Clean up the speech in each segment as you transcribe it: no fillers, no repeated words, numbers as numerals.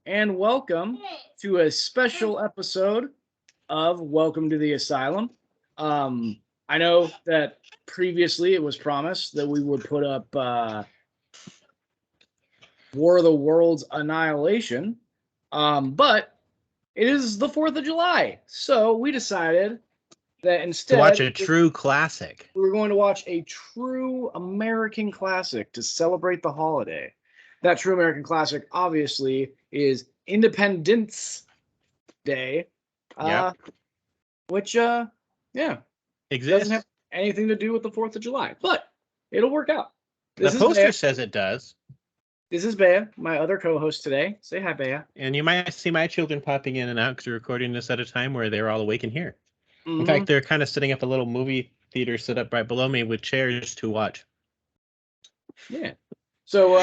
and welcome to a special episode of Welcome to the Asylum. I know that previously it was promised that we would put up War of the Worlds Annihilation, but it is the 4th of July, so we decided that To instead watch a true classic. we were going to watch a true American classic to celebrate the holiday. That true American classic, obviously, is Independence Day, Yep. which, doesn't Exists. have anything to do with the 4th of July, but it'll work out. The poster says it does. This is Bea, my other co-host today. Say hi, Bea. And you might see my children popping in and out because we're recording this at a time where they're all awake in here. Mhm. In fact, they're kind of setting up a little movie theater set up right below me with chairs to watch. Yeah. So,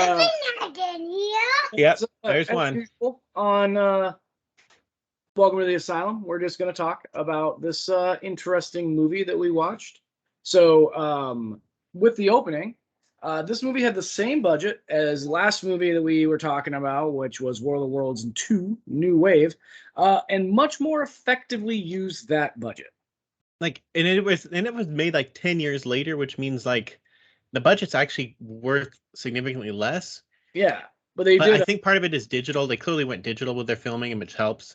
Yep, so, there's as one. usual, on Welcome to the Asylum, we're just going to talk about this interesting movie that we watched. So, with the opening, this movie had the same budget as last movie that we were talking about, which was War of the Worlds 2, New Wave, and much more effectively used that budget. And it was made like 10 years later, which means like the budget's actually worth significantly less. Yeah, but they But did. I think part of it is digital. They clearly went digital with their filming, which helps.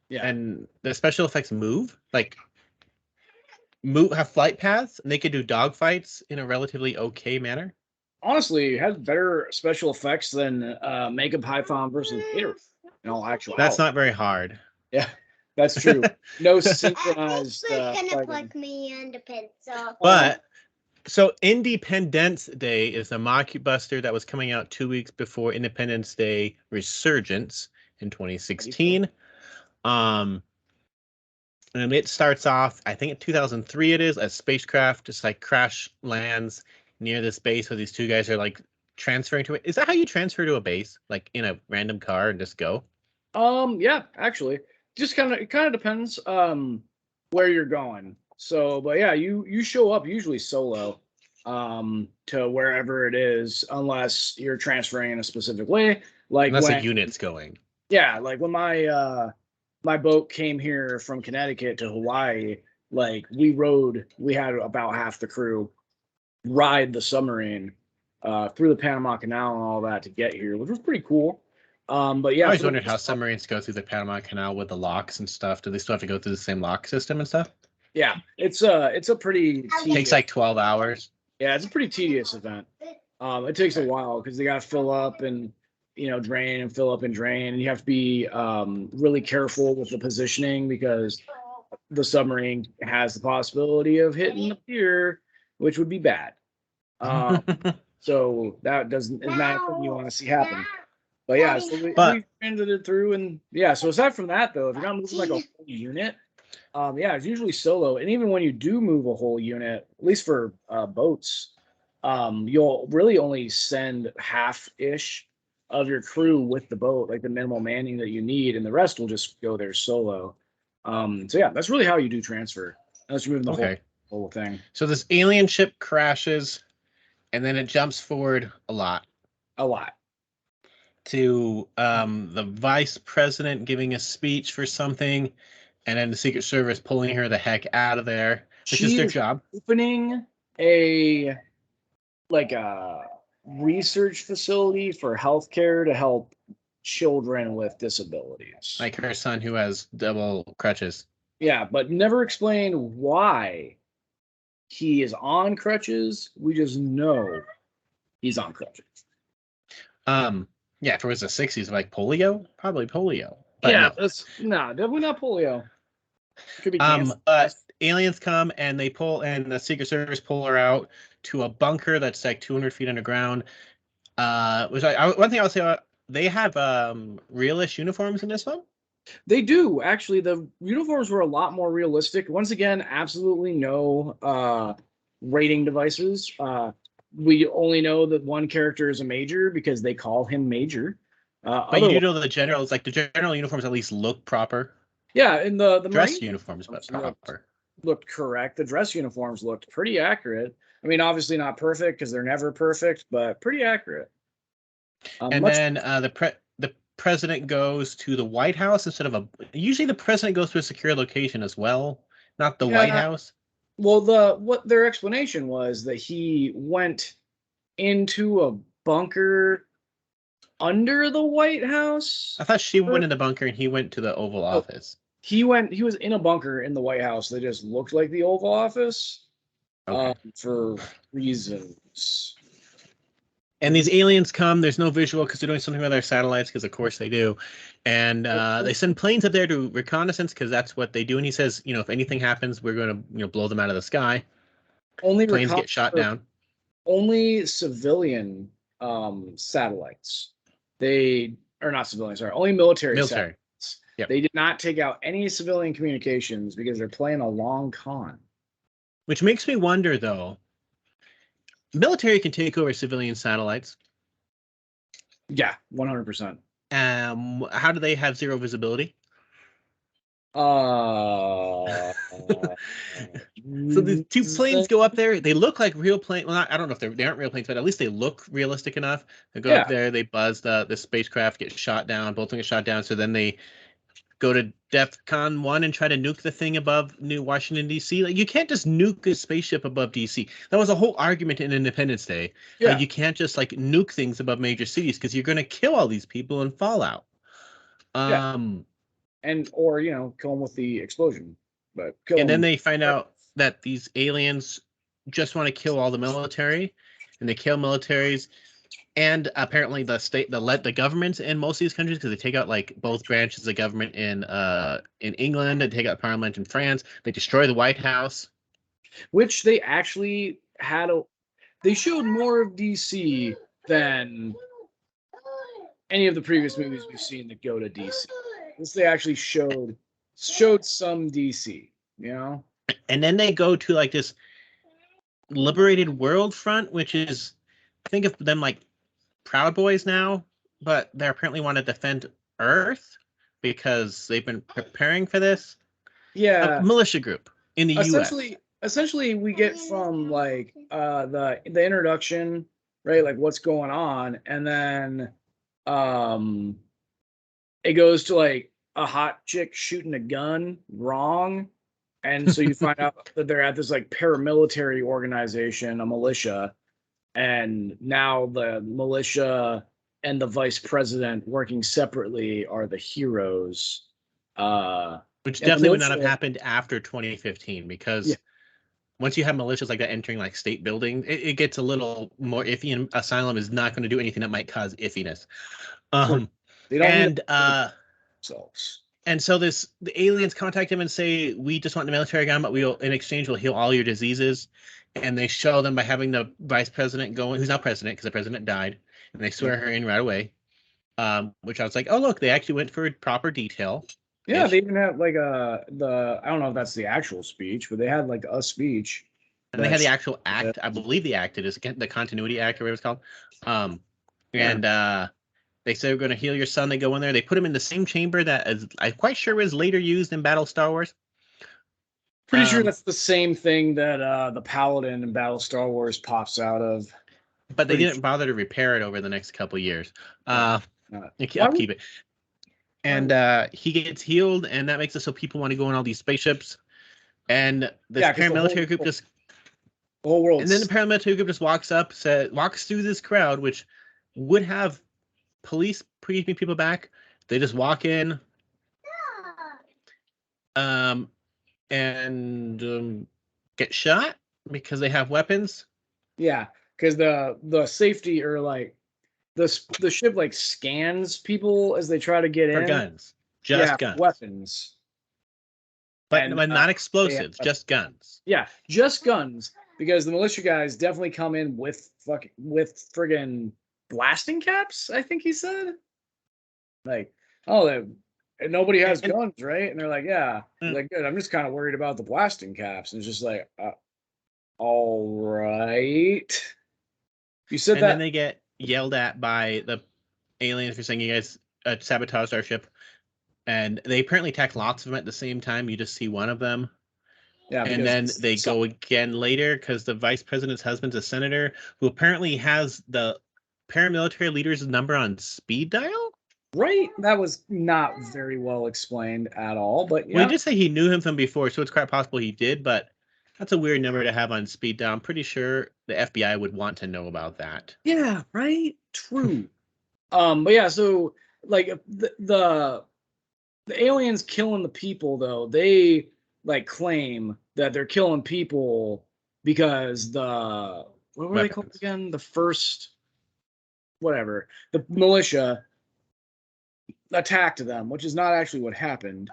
Yeah, And the special effects have flight paths, and they could do dogfights in a relatively okay manner. honestly, it had better special effects than Mega Python versus Gator. In all actuality, That's not very hard. Yeah, that's true. No synchronized. Gonna plug me in the pencil. But so Independence Day is a mockbuster that was coming out 2 weeks before Independence Day Resurgence in 2016. And it starts off, I think in 2003 it is, a spacecraft just like crash lands near this base where these two guys are like transferring to it. Is that how you transfer to a base? Like in a random car and just go? Yeah, actually, just it kind of depends where you're going. So, but yeah, you show up usually solo to wherever it is, unless you're transferring in a specific way. Like Unless when a unit's going. Yeah, like when my boat came here from Connecticut to Hawaii, like we had about half the crew ride the submarine through the Panama Canal and all that to get here, which was pretty cool. But yeah, I always wondered how submarines go through the Panama Canal with the locks and stuff. Do they still have to go through the same lock system and stuff? Yeah, it's a pretty Takes like 12 hours. Yeah, it's a pretty tedious event. It takes a while because they got to fill up and drain and fill up and drain, and you have to be really careful with the positioning because the submarine has the possibility of hitting the pier, which would be bad. So that is not something you want to see happen. But yeah, so we transited through, and yeah. So aside from that, though, if you're not moving like a whole unit, yeah, it's usually solo. And even when you do move a whole unit, at least for boats, you'll really only send half-ish of your crew with the boat, like the minimal manning that you need, and the rest will just go there solo. So yeah, that's really how you do transfer, unless you're moving the whole thing. So this alien ship crashes, and then it jumps forward a lot. To the vice president giving a speech for something, and then the Secret Service pulling her the heck out of there, which is their job. Opening a research facility for healthcare to help children with disabilities. Like her son who has double crutches. Yeah, but never explain why he is on crutches. We just know he's on crutches. Yeah, if it was the 60s, like polio, probably polio. But yeah, definitely not polio. Could be cancer. Aliens come and the Secret Service pull her out to a bunker that's like 200 feet underground. One thing I would say, they have realish uniforms in this one. They do, actually. The uniforms were a lot more realistic. Once again, absolutely no rating devices. We only know that one character is a major because they call him Major. But you do know that the general uniforms at least look proper. Yeah, and the dress uniforms, but proper. Looked correct. The dress uniforms looked pretty accurate. I mean, obviously not perfect because they're never perfect, but pretty accurate. And then the president goes to the White House instead of usually the president goes to a secure location as well, not the White House. Well, what their explanation was that he went into a bunker under the White House. I thought she went in the bunker and he went to the Oval Office. He was in a bunker in the White House that just looked like the Oval Office. Okay. For reasons. And these aliens come. There's no visual because they're doing something with their satellites, because of course they do. And they send planes up there to reconnaissance because that's what they do. And he says, if anything happens, we're going to blow them out of the sky. Only planes get shot down. Only civilian satellites. They are not civilian. Sorry, only military. Satellites. Yep. They did not take out any civilian communications because they're playing a long con. Which makes me wonder, though. Military can take over civilian satellites. Yeah, 100%. How do they have zero visibility? So the two planes go up there. They look like real planes. Well, I don't know if they aren't real planes, but at least they look realistic enough. They go up there. They buzz. The spacecraft gets shot down. Both of them get shot down. So then they go to DEFCON 1 and try to nuke the thing above New Washington, D.C. Like, you can't just nuke a spaceship above D.C. That was a whole argument in Independence Day. Yeah. Like, you can't just nuke things above major cities because you're going to kill all these people in fallout. Or kill them with the explosion. But then they find out that these aliens just want to kill all the military, and they kill militaries. And apparently the governments in most of these countries, because they take out both branches of government in England, they take out Parliament in France, they destroy the White House, which they actually they showed more of DC than any of the previous movies we've seen that go to DC. This they actually showed some DC, And then they go to this liberated world front, which is, think of them like Proud Boys now, but they apparently want to defend Earth because they've been preparing for this. Yeah, a militia group in the U.S. Essentially, we get from the introduction, right? Like what's going on, and then it goes to a hot chick shooting a gun wrong, and so you find out that they're at this paramilitary organization, a militia. And now the militia and the vice president working separately are the heroes. Which definitely would not have happened after 2015, because once you have militias like that entering state building, it gets a little more iffy, and Asylum is not going to do anything that might cause iffiness. They don't and so the aliens contact him and say, we just want the military gun, but in exchange we'll heal all your diseases. And they show them by having the vice president go in, who's not president because the president died, and they swear her in right away. Which I was like, oh look, they actually went for proper detail. Yeah, they even have I don't know if that's the actual speech, but they had a speech. And they had the actual act. I believe the act, it is the continuity act or whatever it's called. And they say we're going to heal your son. They go in there. They put him in the same chamber that I'm quite sure was later used in Battle Star Wars. Pretty sure that's the same thing that the Paladin in Battle Star Wars pops out of. But they didn't bother to repair it over the next couple of years. I'll keep it. And he gets healed, and that makes it so people want to go on all these spaceships. And this paramilitary group just... The whole world. And then the paramilitary group just walks through this crowd, which would have police bringing people back. They just walk in. And get shot because they have weapons. Yeah, because the safety or the ship scans people as they try to get in. For guns. Just guns. Weapons. But not explosives, just guns. Yeah, just guns. Because the militia guys definitely come in with friggin' blasting caps, I think he said. Nobody has guns, right? And they're like, yeah. Like, good. I'm just kind of worried about the blasting caps. And it's just all right. You said that. And then they get yelled at by the aliens for saying you guys sabotaged our ship. And they apparently attack lots of them at the same time. You just see one of them. Yeah. And then they go again later because the vice president's husband's a senator who apparently has the paramilitary leader's number on speed dial. Right? That was not very well explained at all, but Well, he did say he knew him from before, so it's quite possible he did, but that's a weird number to have on speed dial. I'm pretty sure the FBI would want to know about that. Yeah, right? True. But yeah, so like the aliens killing the people though, they like claim that they're killing people because what were they called again? The first whatever. The militia attacked them, which is not actually what happened.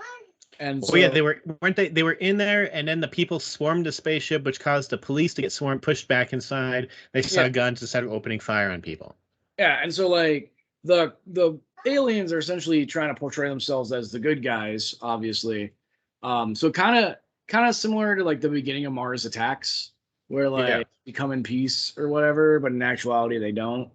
And so, yeah, they were in there, and then the people swarmed the spaceship, which caused the police to get pushed back inside. They saw guns and started opening fire on people. Yeah, and so like the aliens are essentially trying to portray themselves as the good guys, obviously. So kind of similar to like the beginning of Mars Attacks, where like you come in peace or whatever, but in actuality they don't.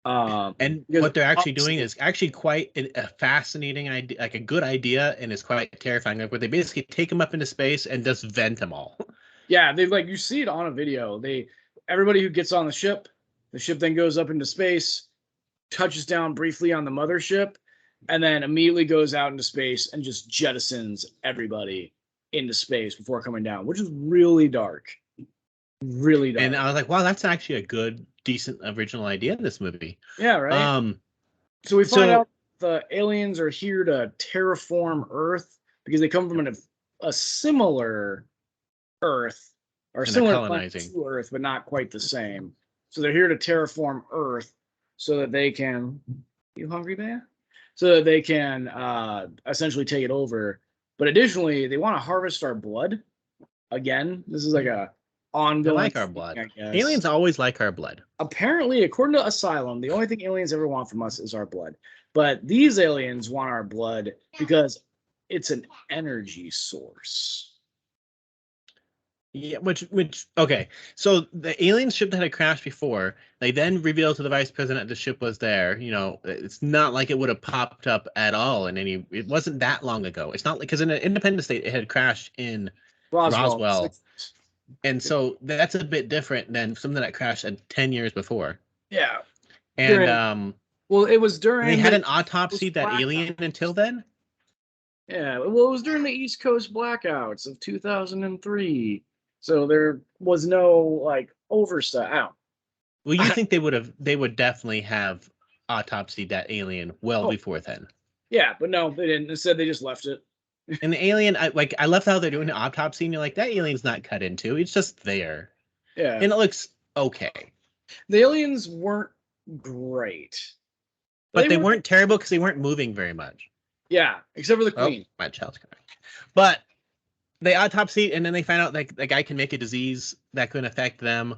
And what they're actually doing is actually quite a fascinating idea, like a good idea, and it's quite terrifying. Like where they basically take them up into space and just vent them all. Yeah, they like you see it on a video. Everybody who gets on the ship then goes up into space, touches down briefly on the mothership, and then immediately goes out into space and just jettisons everybody into space before coming down, which is really dark. Really dark. And I was like, wow, that's actually a good, decent original idea in this movie. Yeah, right. So we find out the aliens are here to terraform Earth because they come from a similar Earth or similar to Earth, but not quite the same. So they're here to terraform Earth so that they can. You hungry, man? So that they can essentially take it over. But additionally, they want to harvest our blood. Again, this is like a ongoing. They like our blood. I guess. Aliens always like our blood. Apparently, according to Asylum, the only thing aliens ever want from us is our blood. But these aliens want our blood because it's an energy source. Yeah, which okay. So the alien ship that had crashed before, they then revealed to the vice president the ship was there. You know, it's not like it would have popped up at all in any. It wasn't that long ago. It's not like because in an Independence Day it had crashed in Roswell. And so that's a bit different than something that crashed 10 years before. Yeah. And well, it was during they had an autopsy that alien until then. Yeah, well, it was during the East Coast blackouts of 2003. So there was no like oversight. Well, you think they would definitely have autopsied that alien before then. Yeah, but no, they didn't. Instead, they just left it. And the alien, I love how they're doing the autopsy, and you're like, that alien's not cut into. It's just there. Yeah. And it looks okay. The aliens weren't great. But they weren't terrible because they weren't moving very much. Yeah, except for the queen. My child's coming. But they autopsied, and then they found out that the guy can make a disease that could affect them.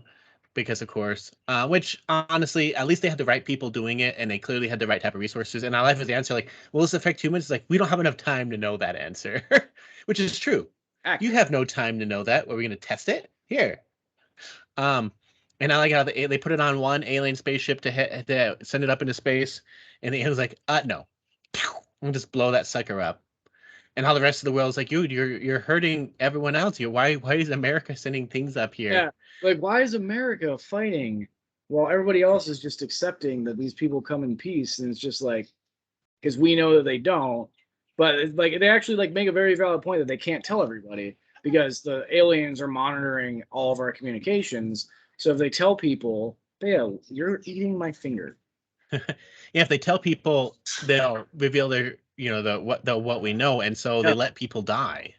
Because of course, which honestly, at least they had the right people doing it, and they clearly had the right type of resources. And I like the answer, like, will this affect humans? It's like, we don't have enough time to know that answer, which is true. You have no time to know that. Are we going to test it here? And I like how they put it on one alien spaceship to send it up into space, and the alien's like, no, we'll just blow that sucker up. And how the rest of the world's like, dude, you're hurting everyone else here. Why is America sending things up here? Yeah. Like, why is America fighting while everybody else is just accepting that these people come in peace? And it's just like, because we know that they don't. But it's like they actually like make a very valid point that they can't tell everybody because the aliens are monitoring all of our communications. So if they tell people, yeah, you're eating my finger. Yeah, if they tell people, they'll reveal their, what we know, and so they let people die.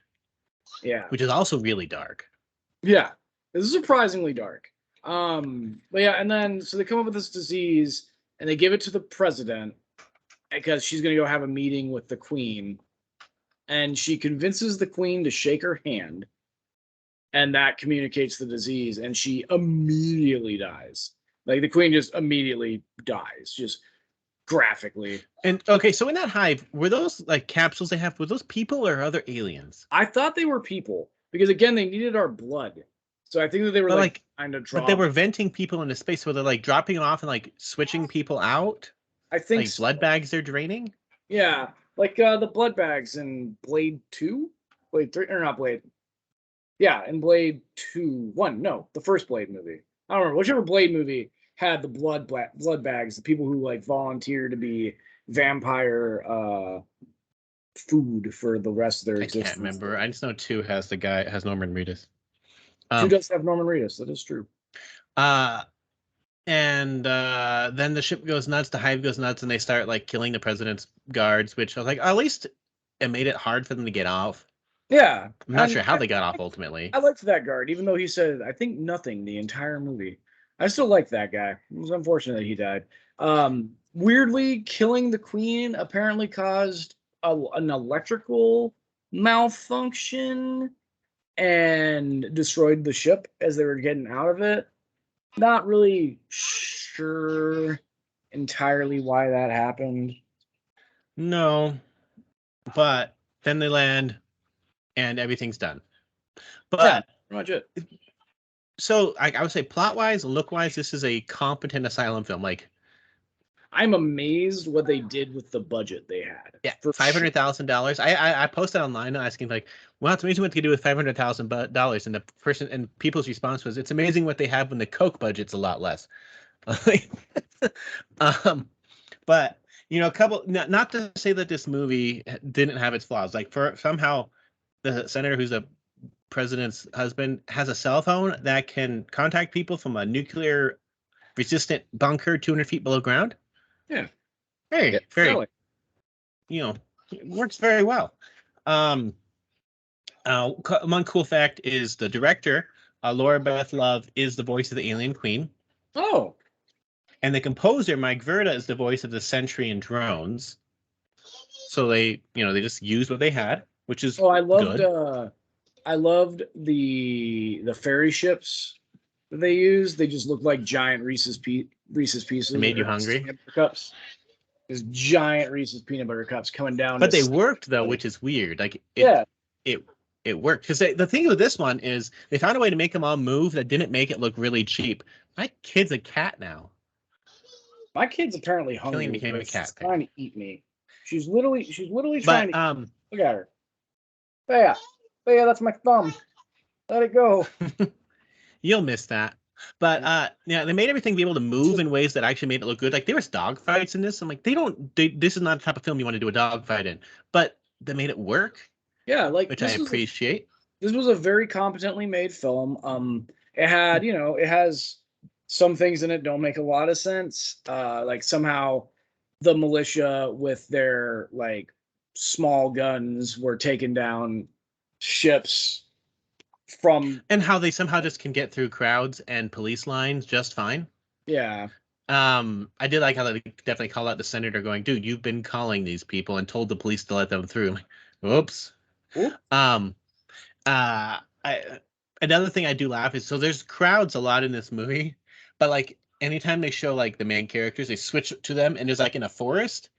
Yeah, which is also really dark. Yeah. This is surprisingly dark. But yeah, and then so they come up with this disease and they give it to the president because she's gonna go have a meeting with the queen. And she convinces the queen to shake her hand, and that communicates the disease, and she immediately dies. Like the queen just immediately dies, just graphically. And okay, so in that hive, were those like capsules they have, were those people or other aliens? I thought they were people because again, they needed our blood. So I think that they were like kind of but they were venting people into space, so they're like dropping off and like switching people out. I think like blood bags they're draining. Yeah, like the blood bags in Blade 2, Blade 3, or not Blade. Yeah, in Blade 2, 1, no, the first Blade movie. I don't remember whichever Blade movie had the blood bags, the people who like volunteer to be vampire food for the rest of their existence. I can't remember. I just know 2 has Norman Reedus. 2 does have Norman Reedus. That is true. And then the ship goes nuts, the hive goes nuts, and they start like killing the president's guards, which I was like, at least it made it hard for them to get off. Yeah. I'm not sure how they got off ultimately. I liked that guard, even though he said, I think, nothing the entire movie. I still like that guy. It was unfortunate that he died. Weirdly, killing the queen apparently caused an electrical malfunction and destroyed the ship as they were getting out of it. Not really sure entirely why that happened. No, but then they land and everything's done. But yeah, pretty much it. So I would say plot-wise, look-wise, this is a competent Asylum film. Like, I'm amazed what they did with the budget they had. Yeah, for $500,000. I posted online asking like, "Well, it's amazing what they could do with $500,000." And the person and people's response was, "It's amazing what they have when the Coke budget's a lot less." But not to say that this movie didn't have its flaws. Like, for somehow, the senator who's the president's husband has a cell phone that can contact people from a nuclear resistant bunker 200 feet below ground. Yeah. Very, it works very well. One cool fact is the director, Laura Beth Love, is the voice of the alien queen. Oh. And the composer, Mike Verda, is the voice of the sentry and drones. So they just used what they had, which is good. I loved the fairy ships that they used. They just looked like giant Reese's Pieces. They made you hungry. Cups. There's giant Reese's peanut butter cups coming down. But they worked though, which is weird. Like it worked because the thing with this one is they found a way to make them all move that didn't make it look really cheap. My kid's a cat now. My kid's apparently hungry. Killing became a cat. She's trying to eat me. She's literally trying to. Look at her. Bea, that's my thumb. Let it go. You'll miss that. But they made everything be able to move in ways that actually made it look good. Like there was dog fights in this. I'm like, this is not the type of film you want to do a dog fight in. But they made it work. Yeah, which I appreciate. This was a very competently made film. It had, it has some things in it don't make a lot of sense. Like somehow the militia with their like small guns were taking down ships and how they somehow just can get through crowds and police lines just fine. Yeah. I did like how they definitely call out the senator going, "Dude, you've been calling these people and told the police to let them through." Like, whoops. Another thing I do laugh is so there's crowds a lot in this movie, but like anytime they show like the main characters, they switch to them and there's like in a forest,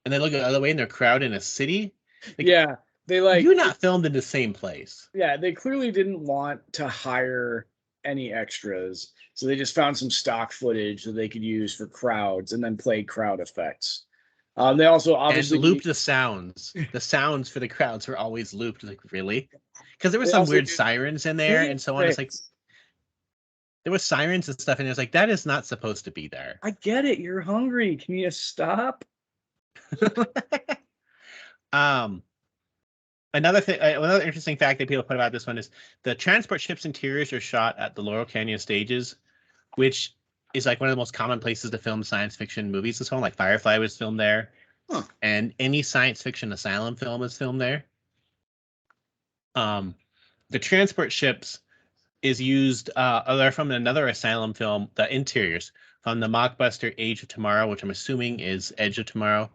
and they look the other way and they're crowd in a city. Like, yeah. You're not filmed in the same place. Yeah, they clearly didn't want to hire any extras, so they just found some stock footage that they could use for crowds and then played crowd effects. They also obviously looped the sounds. The sounds for the crowds were always looped. Like, really? Because there were some weird sirens in there and so on. It's like there were sirens and stuff, and it's like that is not supposed to be there. I get it. You're hungry. Can you stop? Another interesting fact that people put about this one is the transport ship's interiors are shot at the Laurel Canyon stages, which is like one of the most common places to film science fiction movies. This one, like Firefly, was filmed there, and any science fiction asylum film is filmed there. The transport ships is used. They're from another asylum film. The interiors from the mockbuster Age of Tomorrow, which I'm assuming is Edge of Tomorrow.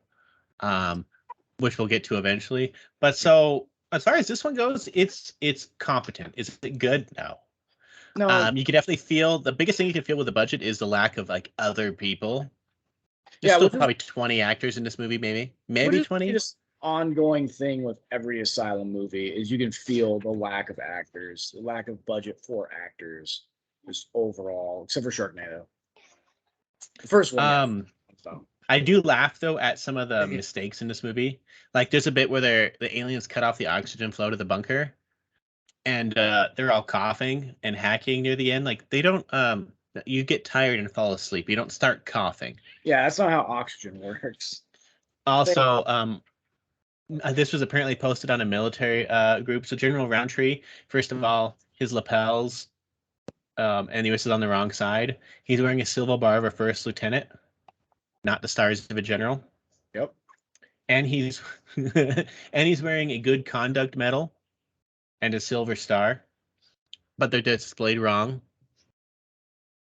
Which we'll get to eventually. But so as far as this one goes, it's competent. Is it good? No. You can definitely feel the biggest thing you can feel with the budget is the lack of like other people. There's still probably 20 actors in this movie, maybe 20. Just ongoing thing with every asylum movie is you can feel the lack of actors, the lack of budget for actors, just overall, except for Sharknado. The first one. I do laugh though at some of the mistakes in this movie. Like there's a bit where the aliens cut off the oxygen flow to the bunker, and they're all coughing and hacking near the end. Like they don't. You get tired and fall asleep. You don't start coughing. Yeah, that's not how oxygen works. Also, this was apparently posted on a military group. So General Roundtree, first of all, his lapels, and the US is on the wrong side. He's wearing a silver bar of a first lieutenant, not the stars of a general. Yep. And he's and he's wearing a good conduct medal and a silver star, but they're displayed wrong.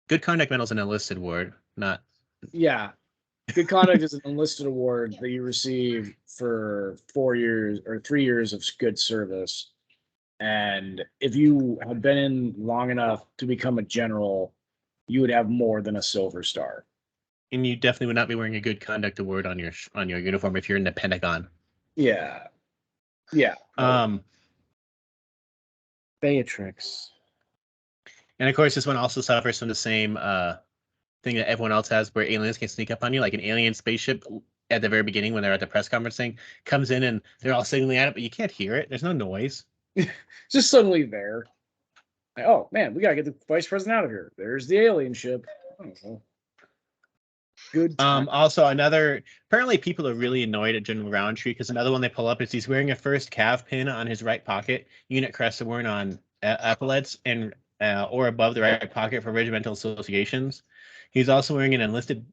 Good conduct medal is an enlisted award, not. Yeah. Good conduct is an enlisted award that you receive for 4 years or 3 years of good service. And if you have been in long enough to become a general, you would have more than a silver star. And you definitely would not be wearing a good conduct award on your uniform if you're in the Pentagon. Yeah. Beatrix. And of course, this one also suffers from the same thing that everyone else has, where aliens can sneak up on you, like an alien spaceship at the very beginning when they're at the press conference thing comes in and they're all signaling at it, but you can't hear it. There's no noise. Just suddenly there. Like, oh man, we gotta get the vice president out of here. There's the alien ship. Oh, good time. Also, apparently people are really annoyed at General Roundtree because another one they pull up is he's wearing a first cav pin on his right pocket, unit crest worn on epaulets and or above the right pocket for regimental associations. He's also wearing an enlisted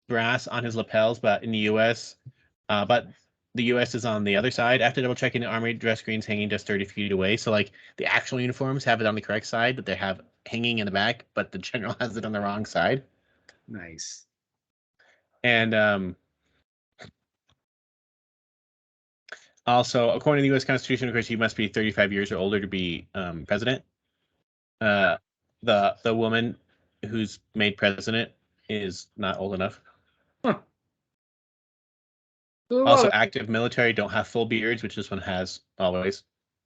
brass on his lapels, but in the U.S., but the U.S. is on the other side. After double checking, the army dress green's hanging just 30 feet away. So like the actual uniforms have it on the correct side, that they have hanging in the back, but the general has it on the wrong side. Nice. And also, according to the U.S. Constitution, of course, you must be 35 years or older to be president. The woman who's made president is not old enough. Huh. Also, active military don't have full beards, which this one has always.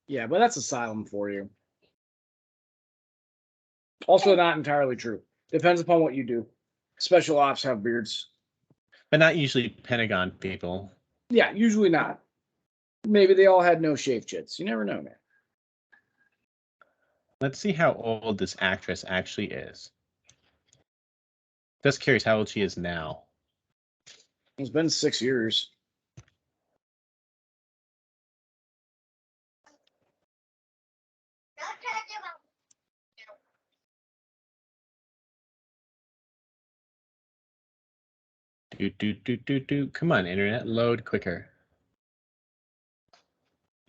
Yeah, but that's Asylum for you. Also, not entirely true. Depends upon what you do. Special ops have beards. But not usually Pentagon people. Yeah, usually not. Maybe they all had no shave chits. You never know, man. Let's see how old this actress actually is. Just curious how old she is now. It's been 6 years. Come on, internet, load quicker.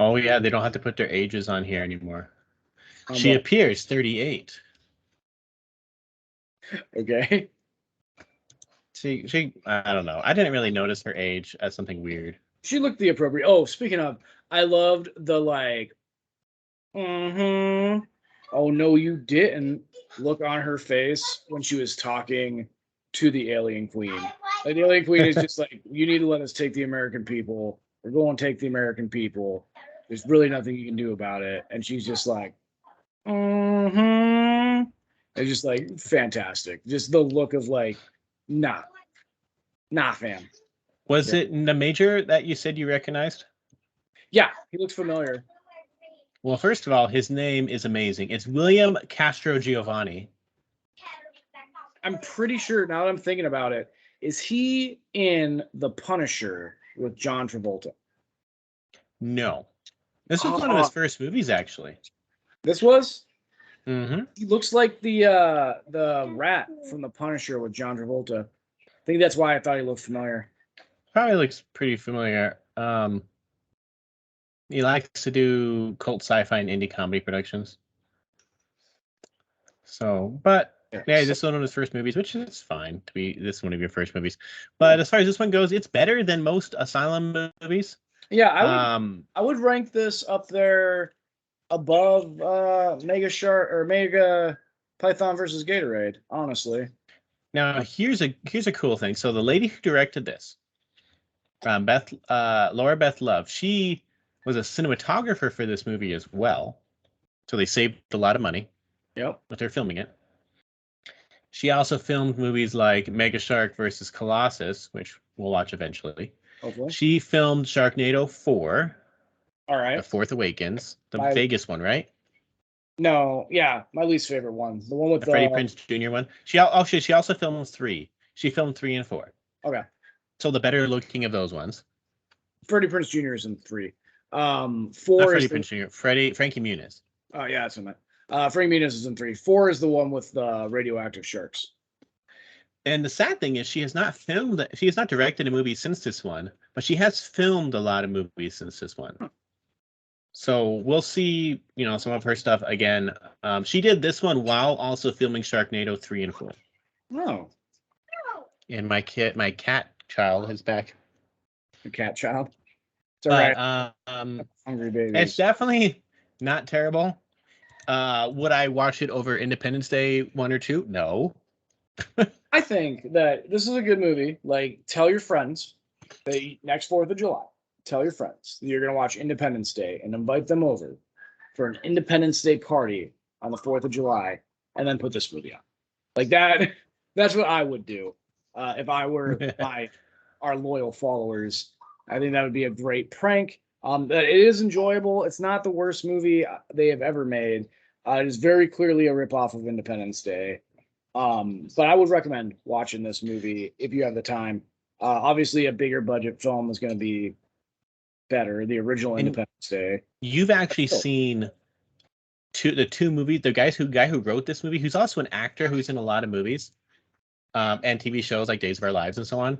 Oh yeah, they don't have to put their ages on here anymore. She appears 38. Okay. She I don't know. I didn't really notice her age as something weird. She looked the appropriate. Oh, speaking of, I loved the like, oh no, you didn't look on her face when she was talking to the alien queen. Like, the alien queen is just like, you need to let us take the American people. We're going to take the American people. There's really nothing you can do about it. And she's just like, It's just like fantastic. Just the look of like, nah, fam. Was it the major that you said you recognized? Yeah, he looks familiar. Well, first of all, his name is amazing. It's William Castro Giovanni. I'm pretty sure, now that I'm thinking about it, is he in The Punisher with John Travolta? No. This was one of his first movies, actually. This was? Mm-hmm. He looks like the rat from The Punisher with John Travolta. I think that's why I thought he looked familiar. Probably looks pretty familiar. He likes to do cult sci-fi and indie comedy productions. So, but yeah, this is one of his first movies, which is fine to be this one of your first movies. But as far as this one goes, it's better than most Asylum movies. Yeah, I would rank this up there above Mega Python versus Gatorade, honestly. Now, here's a cool thing. So the lady who directed this, Laura Beth Love, she was a cinematographer for this movie as well. So they saved a lot of money. Yep. But they're filming it. She also filmed movies like Mega Shark versus Colossus, which we'll watch eventually. Hopefully. She filmed Sharknado 4. All right. The Fourth Awakens. The Vegas one, right? No, yeah, my least favorite one. The one with the Freddie Prinze Jr. one. She also filmed 3. She filmed 3 and 4. Okay. So the better looking of those ones. Freddie Prinze Jr. is in 3. Not 4 Freddie is the, Prinze Jr. Frankie Muniz. oh yeah, that's what I meant. Frank Muniz is in 3. 4 is the one with the radioactive sharks. And the sad thing is, she has not directed a movie since this one, but she has filmed a lot of movies since this one. So we'll see, some of her stuff again. She did this one while also filming Sharknado 3 and 4. Oh. And my cat child is back. The cat child. It's all right. Hungry babies. It's definitely not terrible. Would I watch it over Independence Day 1 or 2? No. I think that this is a good movie. Like, tell your friends next 4th of July. Tell your friends that you're going to watch Independence Day and invite them over for an Independence Day party on the 4th of July, and then put this movie on. Like that. That's what I would do if I were our loyal followers. I think that would be a great prank. It is enjoyable. It's not the worst movie they have ever made. It is very clearly a ripoff of Independence Day. But I would recommend watching this movie if you have the time. Obviously, a bigger budget film is going to be better. The original Independence Day. You've actually seen the two movies. The guy who wrote this movie, who's also an actor who's in a lot of movies, and TV shows like Days of Our Lives and so on.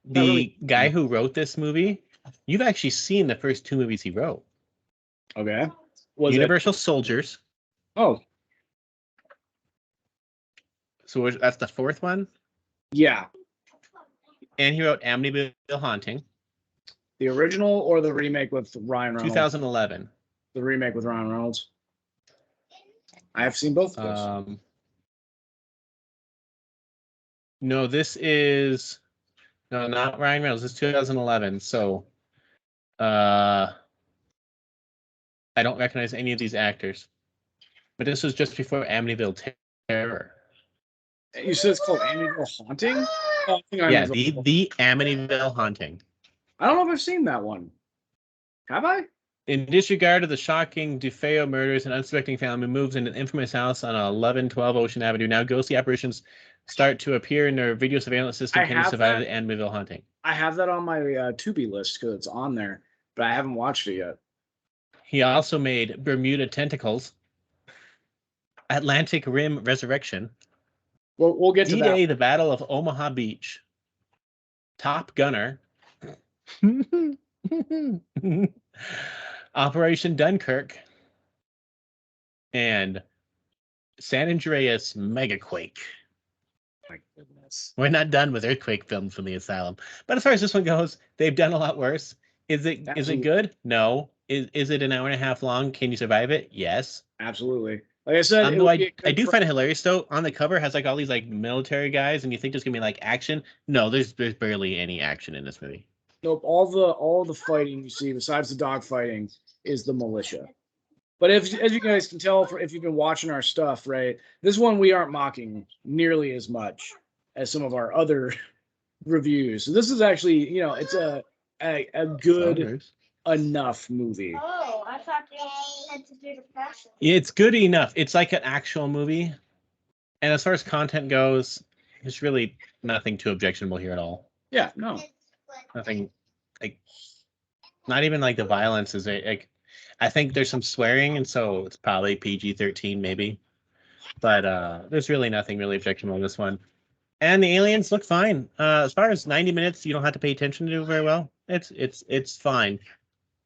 The guy who wrote this movie, you've actually seen the first 2 movies he wrote. Okay. Universal Soldiers. Oh. So that's the 4th one? Yeah. And he wrote Amityville Haunting. The original or the remake with Ryan Reynolds? 2011. The remake with Ryan Reynolds. I have seen both of those. No, this is... No, not Ryan Reynolds. This is 2011. So, I don't recognize any of these actors. But this was just before Amityville Terror. You said it's called Amityville Haunting? Yeah, the Amityville Haunting. I don't know if I've seen that one. Have I? In disregard of the shocking DeFeo murders, an unsuspecting family moves into an infamous house on 1112 Ocean Avenue. Now, ghostly apparitions start to appear in their video surveillance system. Can you survive the Amityville Haunting? I have that on my Tubi list because it's on there, but I haven't watched it yet. He also made Bermuda Tentacles, Atlantic Rim Resurrection, we'll get to that. D-Day, the Battle of Omaha Beach, Top Gunner, Operation Dunkirk, and San Andreas Megaquake. My goodness. We're not done with earthquake films from the Asylum. But as far as this one goes, they've done a lot worse. Is it good? No. Is it an hour and a half long? Can you survive it? Yes. Absolutely. Like I said, I do find it hilarious though. On the cover has like all these like military guys, and you think there's gonna be like action. No, there's barely any action in this movie. Nope. All the fighting you see, besides the dog fighting, is the militia. But as you guys can tell, if you've been watching our stuff, right, this one we aren't mocking nearly as much as some of our other reviews. So this is actually, it's a good enough movie. Oh, I thought you had to do the passion. It's good enough. It's like an actual movie. And as far as content goes, there's really nothing too objectionable here at all. Yeah, no. Nothing, like, not even like the violence is like, I think there's some swearing, and so it's probably PG-13 maybe. But there's really nothing really objectionable in this one. And the aliens look fine. As far as 90 minutes, you don't have to pay attention to very well. It's fine.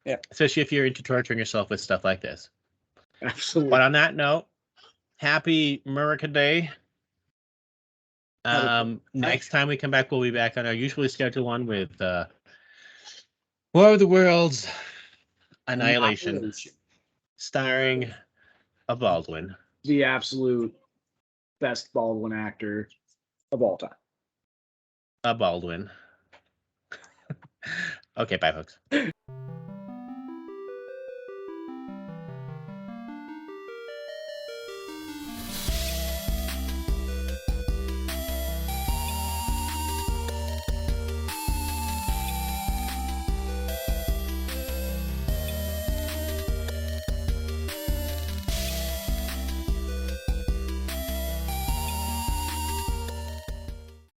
Yeah. Especially if you're into torturing yourself with stuff like this. Absolutely. But on that note, happy America Day. Next time we come back, we'll be back on our usually scheduled one with War of the Worlds, Annihilation, starring a Baldwin. The absolute best Baldwin actor of all time. A Baldwin. Okay, bye, folks.